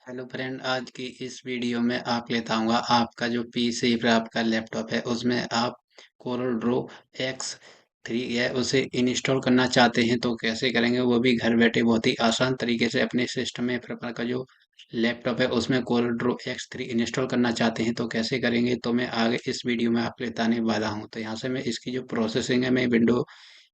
Hello friend, आज की इस वीडियो में आप लेता हूँ आपका जो पीसी फिर आपका लैपटॉप है उसमें आप कोरल ड्रॉ X3 है उसे इंस्टॉल करना चाहते हैं तो कैसे करेंगे, वो भी घर बैठे बहुत ही आसान तरीके से। अपने सिस्टम में फिर आपका जो लैपटॉप है उसमें कोरल ड्रॉ X3 इंस्टॉल करना चाहते हैं तो कैसे करेंगे, तो मैं आगे इस वीडियो में आपको बताने वाला हूँ। तो यहाँ से मैं इसकी जो प्रोसेसिंग है मैं विंडो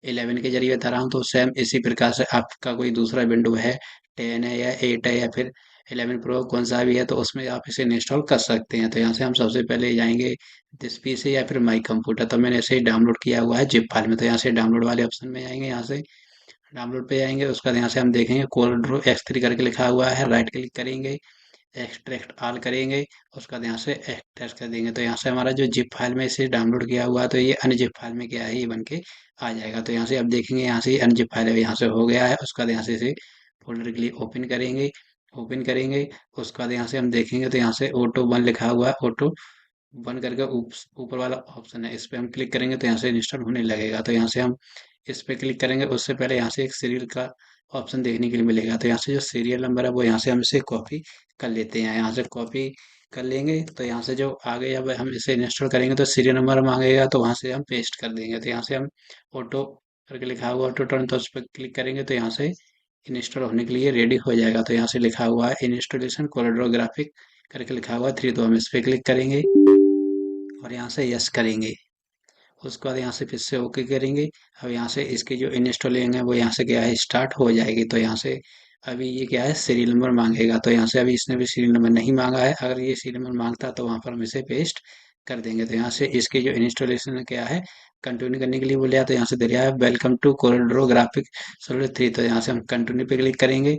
11 के जरिए बता रहा हूँ। तो सेम इसी प्रकार से आपका कोई दूसरा विंडो है, 10 है या 8 है या फिर 11 प्रो कौन सा भी है, तो उसमें आप इसे इंस्टॉल कर सकते हैं। तो यहाँ से हम सबसे पहले जाएंगे दिस पीसी या फिर माई कंप्यूटर। तो मैंने इसे डाउनलोड किया हुआ है जिप फाइल में। तो यहाँ से डाउनलोड वाले ऑप्शन में जाएंगे, यहाँ से डाउनलोड पे जाएंगे। उसका यहाँ से हम देखेंगे कोरल ड्रॉ X3 करके लिखा हुआ है, राइट क्लिक करेंगे, एक्सट्रैक्ट ऑल करेंगे, उसका यहाँ से एक्सट्रैक्ट कर देंगे। तो यहाँ से हमारा जो जिप फाइल में इसे डाउनलोड किया हुआ है तो ये अनजिप फाइल में क्या है, ये बन के आ जाएगा। तो यहाँ से अब देखेंगे, यहाँ से अनजिप फाइल है, यहाँ से हो गया है। उसका यहाँ से इसे फोल्डर के लिए ओपन करेंगे, ओपन करेंगे। उसके बाद यहाँ से हम देखेंगे तो यहाँ से ऑटो वन लिखा हुआ है, ऑटो वन करके ऊपर वाला ऑप्शन है, इस पे हम क्लिक करेंगे तो यहाँ से इंस्टॉल होने लगेगा। तो यहाँ से हम इस पे क्लिक करेंगे, उससे पहले यहाँ से एक सीरियल का ऑप्शन देखने के लिए मिलेगा। तो यहाँ से जो सीरियल नंबर है वो यहाँ से हम इसे कॉपी कर लेते हैं, यहाँ से कॉपी कर लेंगे। तो यहाँ से जो आगे जब हम इसे इंस्टॉल करेंगे तो सीरियल नंबर मांगेगा, तो वहाँ से हम पेस्ट कर देंगे। तो यहाँ से हम ऑटो करके लिखा हुआ ऑटो टर्न, तो उस पर क्लिक करेंगे तो यहाँ से इंस्टॉल होने के लिए रेडी हो जाएगा। तो यहाँ से लिखा हुआ है इंस्टॉलेशन कोलोरेडो ग्राफिक करके लिखा हुआ है 3, तो हम इस पे क्लिक करेंगे और यहाँ से यस करेंगे। उसके बाद यहाँ से फिर से ओके करेंगे। अब यहाँ से इसकी जो इंस्टॉलिंग है वो यहाँ से क्या है स्टार्ट हो जाएगी। तो यहाँ से अभी ये क्या है सीरियल नंबर मांगेगा, तो यहाँ से अभी इसने भी सीरियल नंबर नहीं मांगा है। अगर ये सीरियल नंबर मांगता तो वहाँ पर हम इसे पेस्ट कर देंगे। तो यहाँ से इसकी जो इंस्टॉलेशन क्या है कंटिन्यू करने के लिए बोले, तो यहाँ से दे रहा है welcome to coral graphic solution 3। तो यहाँ से हम कंटिन्यू पे क्लिक करेंगे।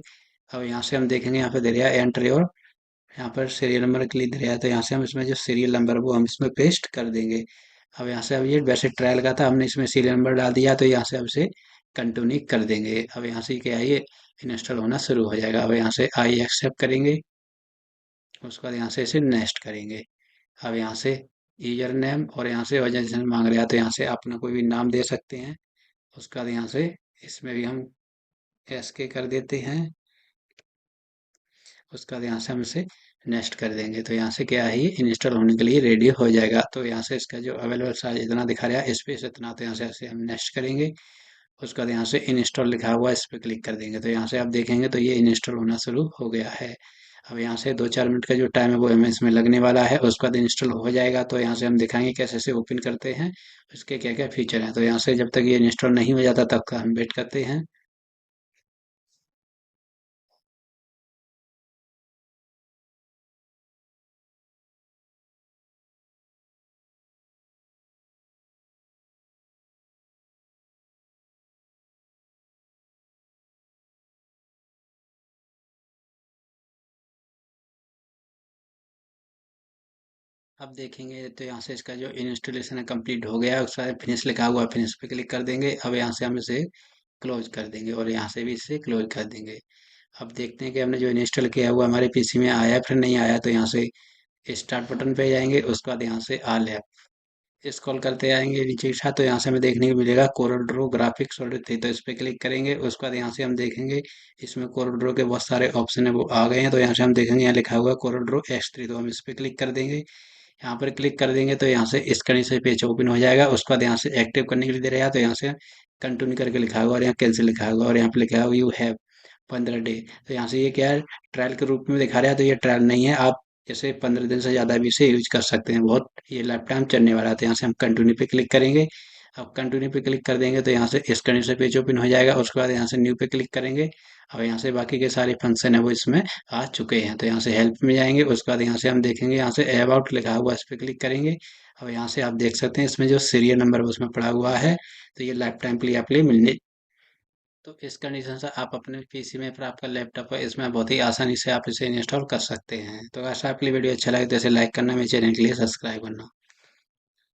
अब यहाँ से हम देखेंगे, यहाँ पे दे रहा है एंटर योर, यहाँ पर सीरियल नंबर के लिए दे रहा है। तो यहाँ से हम इसमें जो सीरियल नंबर वो हम इसमें पेस्ट कर देंगे। अब यहाँ से अब ये वैसे ट्रायल का था, हमने इसमें सीरियल नंबर डाल दिया, तो यहाँ से अब इसे कंटिन्यू कर देंगे। अब यहाँ से क्या है ये इंस्टॉल होना शुरू हो जाएगा। अब यहाँ से आई एक्सेप्ट करेंगे, उसके बाद यहाँ से इसे नेक्स्ट करेंगे। अब यहाँ से यूजर नेम और यहाँ से ऑर्गेनाइजेशन मांग रहा है, तो यहाँ से अपना कोई भी नाम दे सकते हैं। उसके बाद यहाँ से इसमें भी हम एस के कर देते हैं। उसके बाद यहाँ से हम इसे नेक्स्ट कर देंगे। तो यहाँ से क्या है ये इंस्टॉल होने के लिए रेडी हो जाएगा। तो यहाँ से इसका जो अवेलेबल साइज इतना दिखा रहा है, स्पेस इतना, तो यहाँ से ऐसे हम नेक्स्ट करेंगे। उसके बाद यहाँ से इंस्टॉल लिखा हुआ है, इस पर क्लिक कर देंगे। तो यहाँ से आप देखेंगे तो ये इंस्टॉल होना शुरू हो गया है। अब यहाँ से 2-4 मिनट का जो टाइम है वो हमें इसमें लगने वाला है। उसके बाद इंस्टॉल हो जाएगा। तो यहाँ से हम दिखाएंगे कैसे से ओपन करते हैं, उसके क्या क्या फीचर हैं। तो यहाँ से जब तक ये इंस्टॉल नहीं हो जाता तब तक हम वेट करते हैं। अब देखेंगे तो यहाँ से इसका जो इंस्टॉलेशन है कंप्लीट हो गया है, उसका फिनिश लिखा हुआ है, फिनिश पे क्लिक कर देंगे। अब यहाँ से हम इसे क्लोज कर देंगे और यहाँ से भी इसे क्लोज कर देंगे। अब देखते हैं कि हमने जो इंस्टॉल किया हुआ हमारे पीसी में आया फिर नहीं आया। तो यहाँ से स्टार्ट बटन पे जाएंगे, उसके बाद यहाँ से ऑल ऐप स्क्रॉल करते आएंगे नीचे की साथ, तो यहाँ से हमें देखने को मिलेगा कोरल ड्रॉ ग्राफिक्स सॉलिड 3। तो इस पे क्लिक करेंगे। उसके बाद यहाँ से हम देखेंगे इसमें कोरल ड्रॉ के बहुत सारे ऑप्शन है वो आ गए हैं। तो यहाँ से हम देखेंगे यहाँ लिखा हुआ है कोरल ड्रॉ X3, तो हम इस पे क्लिक कर देंगे। यहाँ पर क्लिक कर देंगे तो यहाँ से स्क्रीन से पेज ओपन हो जाएगा। उसके बाद यहाँ से एक्टिव करने के लिए दे रहा है, तो यहाँ से कंटिन्यू करके लिखा हुआ और यहाँ कैंसिल लिखा हुआ और यहाँ पे लिखा हुआ यू हैव 15 डे। तो यहाँ से ये क्या है ट्रायल के रूप में दिखा रहा है, तो ये ट्रायल नहीं है, आप जैसे 15 दिन से ज़्यादा भी इसे यूज कर सकते हैं। बहुत ये लाइफ टाइम चलने वाला है। तो यहाँ से हम कंटिन्यू पे क्लिक करेंगे। अब कंटिन्यू पे क्लिक कर देंगे तो यहाँ से स्क्रीन से पेज ओपन हो जाएगा। उसके बाद यहाँ से न्यू पे क्लिक करेंगे। अब यहाँ से बाकी के सारे फंक्शन है वो इसमें आ चुके हैं। तो यहाँ से हेल्प में जाएंगे। उसके बाद यहाँ से हम देखेंगे यहाँ से अबाउट लिखा हुआ है, इस पर क्लिक करेंगे। अब यहाँ से आप देख सकते हैं इसमें जो सीरियल नंबर उसमें पड़ा हुआ है, तो ये लाइफ टाइम के लिए आपके लिए मिलने। तो इस कंडीशन से आप अपने पीसी में फिर आपका लैपटॉप है इसमें बहुत ही आसानी से आप इसे इंस्टॉल कर सकते हैं। तो अगर आपके लिए वीडियो अच्छा लगे तो इसे लाइक करना, मेरे चैनल के लिए सब्सक्राइब करना।